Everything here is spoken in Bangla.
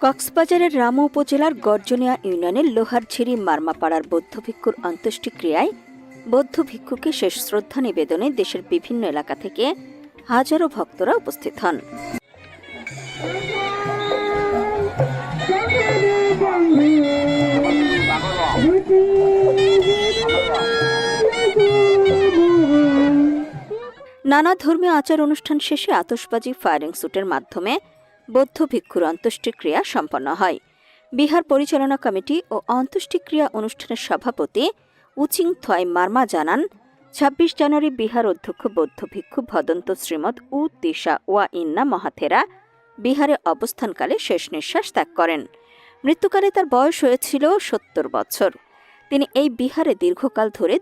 কক্সবাজারের রামু উপজেলার গর্জনিয়া ইউনিয়নের লোহারঝিরি মারমাপাড়ার বৌদ্ধ ভিক্ষুর অন্ত্যেষ্টিক্রিয়ায় বৌদ্ধ ভিক্ষুকে শেষ শ্রদ্ধা নিবেদনে দেশের বিভিন্ন এলাকা থেকে হাজারো ভক্তরা উপস্থিত হন। নানা ধর্মীয় আচার অনুষ্ঠান শেষে আতশবাজি, ফায়ারিং শুটের মাধ্যমে বৌদ্ধ ভিক্ষুর অন্ত্যেষ্টিক্রিয়া সম্পন্ন হয়। বিহার পরিচালনা কমিটি ও অন্ত্যেষ্টিক্রিয়া অনুষ্ঠানের সভাপতি উচিং থয় মারমা জানান, ২৬ জানুয়ারি বিহার অধ্যক্ষ বৌদ্ধ ভিক্ষু ভদন্ত শ্রীমদ উ তিসা ওয়া ইন্না মহাথেরা বিহারে অবস্থানকালে শেষ নিঃশ্বাস ত্যাগ করেন। মৃত্যুকালে তার বয়স হয়েছিল ৭০ বছর। তিনি এই বিহারে দীর্ঘকাল ধরে